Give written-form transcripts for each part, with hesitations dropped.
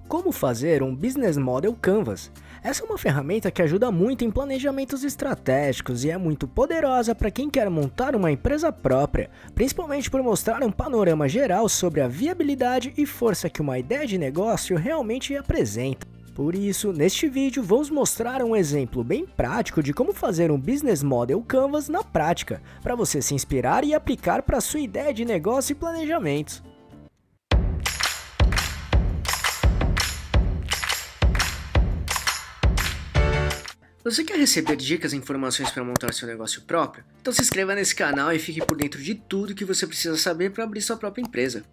Como fazer um Business Model Canvas? Essa é uma ferramenta que ajuda muito em planejamentos estratégicos e é muito poderosa para quem quer montar uma empresa própria, principalmente por mostrar um panorama geral sobre a viabilidade e força que uma ideia de negócio realmente apresenta. Por isso, neste vídeo vamos mostrar um exemplo bem prático de como fazer um Business Model Canvas na prática, para você se inspirar e aplicar para a sua ideia de negócio e planejamentos. Você quer receber dicas e informações para montar seu negócio próprio? Então se inscreva nesse canal e fique por dentro de tudo que você precisa saber para abrir sua própria empresa.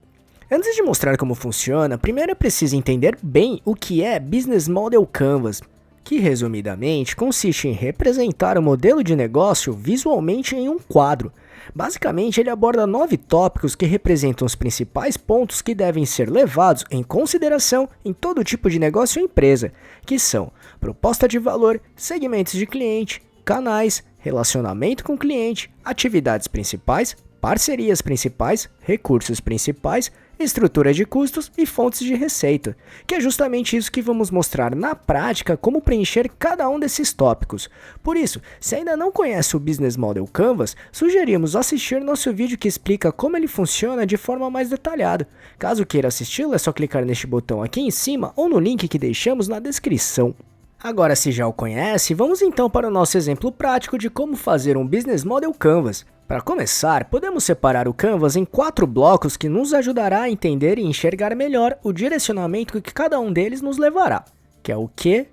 Antes de mostrar como funciona, primeiro é preciso entender bem o que é Business Model Canvas, que resumidamente consiste em representar o modelo de negócio visualmente em um quadro. Basicamente, ele aborda 9 tópicos que representam os principais pontos que devem ser levados em consideração em todo tipo de negócio ou empresa, que são proposta de valor, segmentos de cliente, canais, relacionamento com o cliente, atividades principais, parcerias principais, recursos principais, estrutura de custos e fontes de receita, que é justamente isso que vamos mostrar na prática como preencher cada um desses tópicos. Por isso, se ainda não conhece o Business Model Canvas, sugerimos assistir nosso vídeo que explica como ele funciona de forma mais detalhada. Caso queira assisti-lo, é só clicar neste botão aqui em cima ou no link que deixamos na descrição. Agora, se já o conhece, vamos então para o nosso exemplo prático de como fazer um Business Model Canvas. Para começar, podemos separar o Canvas em 4 blocos que nos ajudará a entender e enxergar melhor o direcionamento que cada um deles nos levará, que é o que,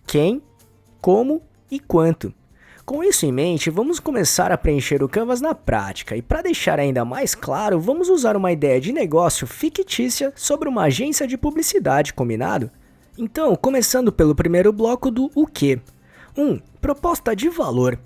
quem, como e quanto. Com isso em mente, vamos começar a preencher o Canvas na prática e para deixar ainda mais claro, vamos usar uma ideia de negócio fictícia sobre uma agência de publicidade, combinado? Então, começando pelo primeiro bloco do o que. 1. Proposta de valor.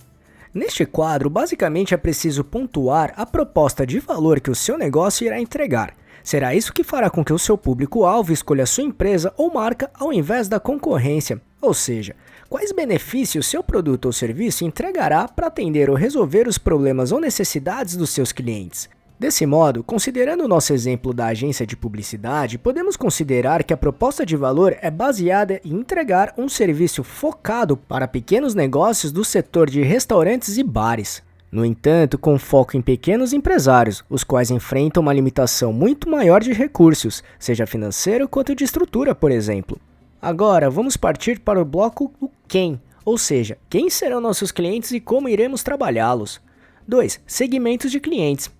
Neste quadro, basicamente é preciso pontuar a proposta de valor que o seu negócio irá entregar. Será isso que fará com que o seu público-alvo escolha sua empresa ou marca ao invés da concorrência. Ou seja, quais benefícios seu produto ou serviço entregará para atender ou resolver os problemas ou necessidades dos seus clientes. Desse modo, considerando o nosso exemplo da agência de publicidade, podemos considerar que a proposta de valor é baseada em entregar um serviço focado para pequenos negócios do setor de restaurantes e bares. No entanto, com foco em pequenos empresários, os quais enfrentam uma limitação muito maior de recursos, seja financeiro quanto de estrutura, por exemplo. Agora, vamos partir para o bloco o quem, ou seja, quem serão nossos clientes e como iremos trabalhá-los. 2. Segmentos de clientes.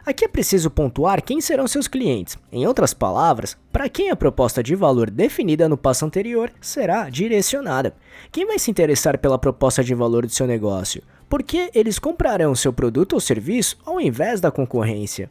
Aqui é preciso pontuar quem serão seus clientes. Em outras palavras, para quem a proposta de valor definida no passo anterior será direcionada. Quem vai se interessar pela proposta de valor do seu negócio? Por que eles comprarão seu produto ou serviço ao invés da concorrência?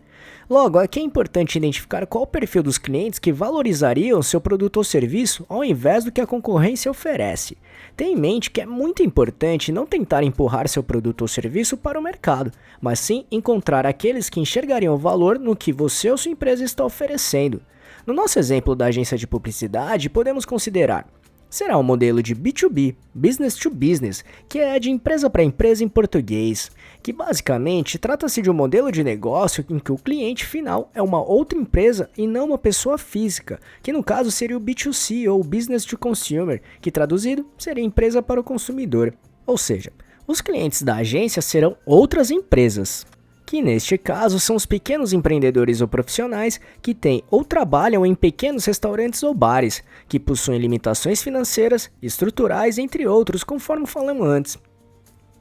Logo, aqui é importante identificar qual o perfil dos clientes que valorizariam seu produto ou serviço ao invés do que a concorrência oferece. Tenha em mente que é muito importante não tentar empurrar seu produto ou serviço para o mercado, mas sim encontrar aqueles que enxergariam valor no que você ou sua empresa está oferecendo. No nosso exemplo da agência de publicidade, podemos considerar: será um modelo de B2B, Business to Business, que é de empresa para empresa em português, que basicamente trata-se de um modelo de negócio em que o cliente final é uma outra empresa e não uma pessoa física, que no caso seria o B2C ou Business to Consumer, que traduzido seria empresa para o consumidor. Ou seja, os clientes da agência serão outras empresas, que neste caso são os pequenos empreendedores ou profissionais que têm ou trabalham em pequenos restaurantes ou bares, que possuem limitações financeiras, estruturais, entre outros, conforme falamos antes.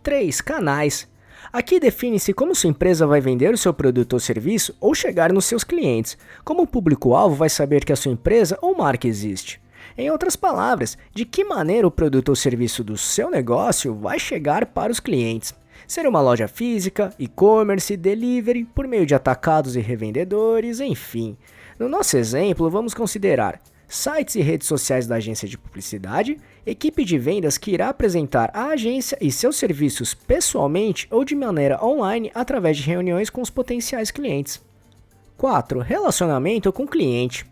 3. Canais. Aqui define-se como sua empresa vai vender o seu produto ou serviço ou chegar nos seus clientes, como o público-alvo vai saber que a sua empresa ou marca existe. Em outras palavras, de que maneira o produto ou serviço do seu negócio vai chegar para os clientes. Ser uma loja física, e-commerce, delivery, por meio de atacados e revendedores, enfim. No nosso exemplo, vamos considerar sites e redes sociais da agência de publicidade, equipe de vendas que irá apresentar a agência e seus serviços pessoalmente ou de maneira online através de reuniões com os potenciais clientes. 4. Relacionamento com o cliente.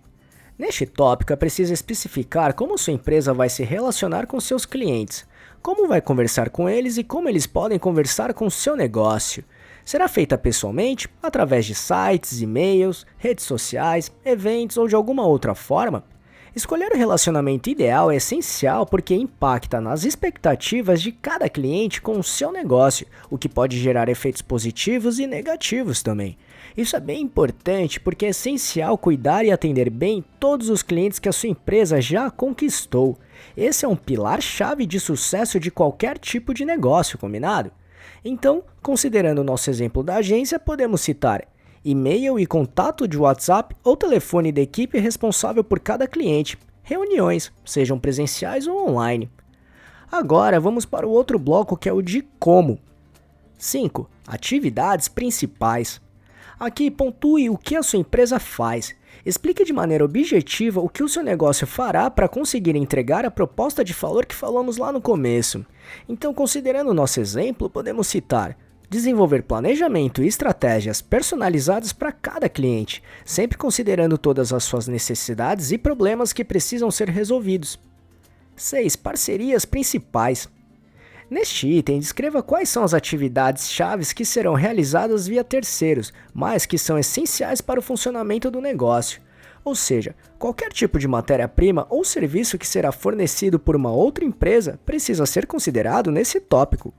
Neste tópico, é preciso especificar como sua empresa vai se relacionar com seus clientes, como vai conversar com eles e como eles podem conversar com o seu negócio. Será feita pessoalmente, através de sites, e-mails, redes sociais, eventos ou de alguma outra forma? Escolher o relacionamento ideal é essencial porque impacta nas expectativas de cada cliente com o seu negócio, o que pode gerar efeitos positivos e negativos também. Isso é bem importante porque é essencial cuidar e atender bem todos os clientes que a sua empresa já conquistou. Esse é um pilar-chave de sucesso de qualquer tipo de negócio, combinado? Então, considerando o nosso exemplo da agência, podemos citar e-mail e contato de WhatsApp ou telefone da equipe responsável por cada cliente, reuniões, sejam presenciais ou online. Agora vamos para o outro bloco que é o de como. 5. Atividades principais. Aqui pontue o que a sua empresa faz. Explique de maneira objetiva o que o seu negócio fará para conseguir entregar a proposta de valor que falamos lá no começo. Então, considerando o nosso exemplo, podemos citar desenvolver planejamento e estratégias personalizadas para cada cliente, sempre considerando todas as suas necessidades e problemas que precisam ser resolvidos. 6. Parcerias principais. Neste item, descreva quais são as atividades chaves que serão realizadas via terceiros, mas que são essenciais para o funcionamento do negócio. Ou seja, qualquer tipo de matéria-prima ou serviço que será fornecido por uma outra empresa precisa ser considerado nesse tópico.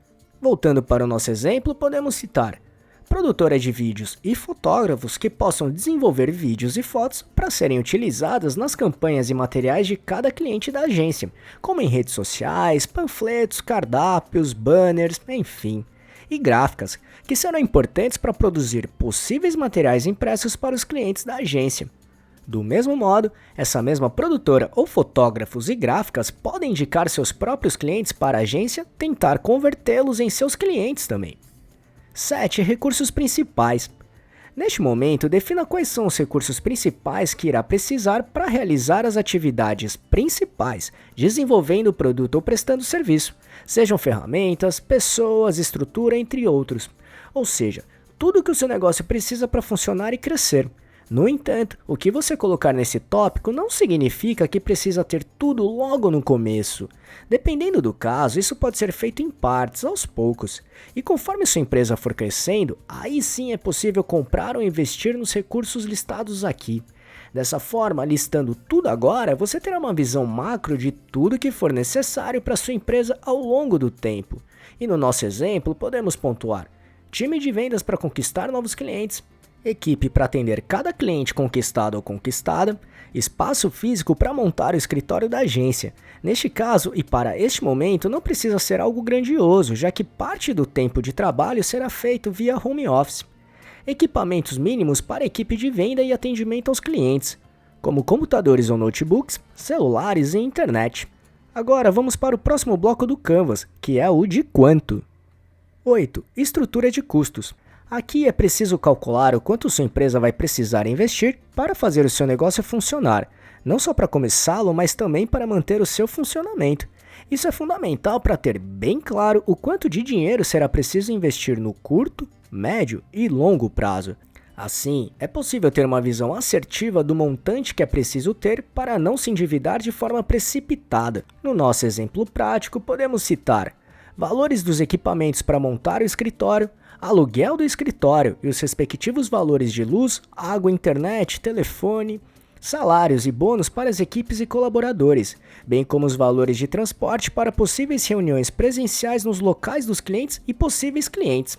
Voltando para o nosso exemplo, podemos citar produtora de vídeos e fotógrafos que possam desenvolver vídeos e fotos para serem utilizadas nas campanhas e materiais de cada cliente da agência, como em redes sociais, panfletos, cardápios, banners, enfim. E gráficas, que serão importantes para produzir possíveis materiais impressos para os clientes da agência. Do mesmo modo, essa mesma produtora ou fotógrafos e gráficas podem indicar seus próprios clientes para a agência tentar convertê-los em seus clientes também. 7. Recursos principais. Neste momento, defina quais são os recursos principais que irá precisar para realizar as atividades principais, desenvolvendo o produto ou prestando serviço, sejam ferramentas, pessoas, estrutura, entre outros. Ou seja, tudo que o seu negócio precisa para funcionar e crescer. No entanto, o que você colocar nesse tópico não significa que precisa ter tudo logo no começo. Dependendo do caso, isso pode ser feito em partes, aos poucos. E conforme sua empresa for crescendo, aí sim é possível comprar ou investir nos recursos listados aqui. Dessa forma, listando tudo agora, você terá uma visão macro de tudo que for necessário para sua empresa ao longo do tempo. E no nosso exemplo, podemos pontuar time de vendas para conquistar novos clientes, equipe para atender cada cliente conquistado ou conquistada, espaço físico para montar o escritório da agência. Neste caso e para este momento não precisa ser algo grandioso, já que parte do tempo de trabalho será feito via home office. Equipamentos mínimos para a equipe de venda e atendimento aos clientes, como computadores ou notebooks, celulares e internet. Agora vamos para o próximo bloco do Canvas, que é o de quanto. 8. Estrutura de custos. Aqui é preciso calcular o quanto sua empresa vai precisar investir para fazer o seu negócio funcionar, não só para começá-lo, mas também para manter o seu funcionamento. Isso é fundamental para ter bem claro o quanto de dinheiro será preciso investir no curto, médio e longo prazo. Assim, é possível ter uma visão assertiva do montante que é preciso ter para não se endividar de forma precipitada. No nosso exemplo prático, podemos citar valores dos equipamentos para montar o escritório, aluguel do escritório e os respectivos valores de luz, água, internet, telefone, salários e bônus para as equipes e colaboradores, bem como os valores de transporte para possíveis reuniões presenciais nos locais dos clientes e possíveis clientes,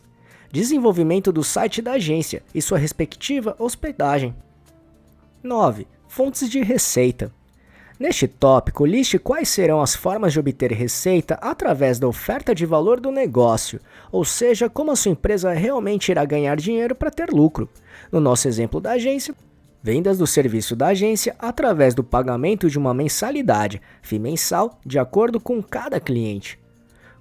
desenvolvimento do site da agência e sua respectiva hospedagem. 9. Fontes de receita. Neste tópico, liste quais serão as formas de obter receita através da oferta de valor do negócio, ou seja, como a sua empresa realmente irá ganhar dinheiro para ter lucro. No nosso exemplo da agência, vendas do serviço da agência através do pagamento de uma mensalidade, FII mensal, de acordo com cada cliente.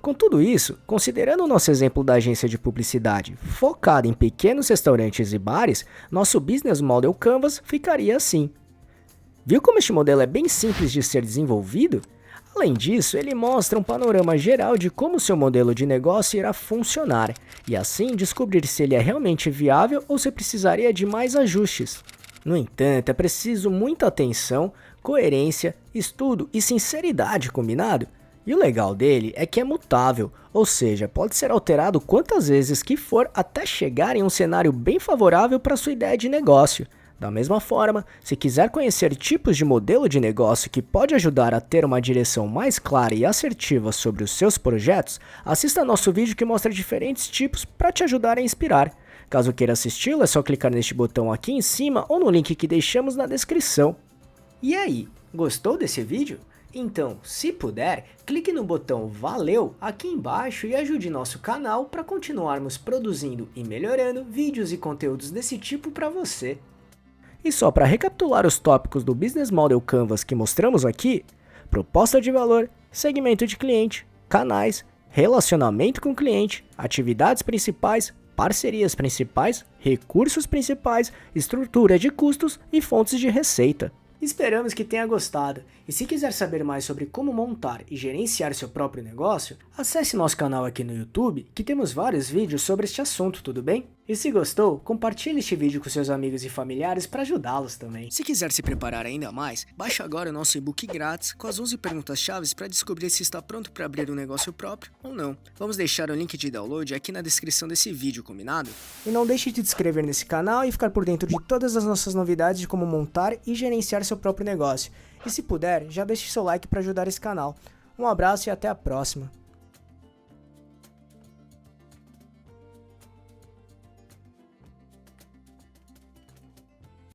Com tudo isso, considerando o nosso exemplo da agência de publicidade focada em pequenos restaurantes e bares, nosso Business Model Canvas ficaria assim. Viu como este modelo é bem simples de ser desenvolvido? Além disso, ele mostra um panorama geral de como seu modelo de negócio irá funcionar, e assim descobrir se ele é realmente viável ou se precisaria de mais ajustes. No entanto, é preciso muita atenção, coerência, estudo e sinceridade, combinado? E o legal dele é que é mutável, ou seja, pode ser alterado quantas vezes que for até chegar em um cenário bem favorável para sua ideia de negócio. Da mesma forma, se quiser conhecer tipos de modelo de negócio que pode ajudar a ter uma direção mais clara e assertiva sobre os seus projetos, assista nosso vídeo que mostra diferentes tipos para te ajudar a inspirar. Caso queira assisti-lo, é só clicar neste botão aqui em cima ou no link que deixamos na descrição. E aí, gostou desse vídeo? Então, se puder, clique no botão Valeu aqui embaixo e ajude nosso canal para continuarmos produzindo e melhorando vídeos e conteúdos desse tipo para você. E só para recapitular os tópicos do Business Model Canvas que mostramos aqui: proposta de valor, segmento de cliente, canais, relacionamento com o cliente, atividades principais, parcerias principais, recursos principais, estrutura de custos e fontes de receita. Esperamos que tenha gostado, e se quiser saber mais sobre como montar e gerenciar seu próprio negócio, acesse nosso canal aqui no YouTube, que temos vários vídeos sobre este assunto, tudo bem? E se gostou, compartilhe este vídeo com seus amigos e familiares para ajudá-los também. Se quiser se preparar ainda mais, baixe agora o nosso e-book grátis com as 11 perguntas-chave para descobrir se está pronto para abrir um negócio próprio ou não. Vamos deixar o link de download aqui na descrição desse vídeo, combinado? E não deixe de se inscrever nesse canal e ficar por dentro de todas as nossas novidades de como montar e gerenciar seu próprio negócio. E se puder, já deixe seu like para ajudar esse canal. Um abraço e até a próxima.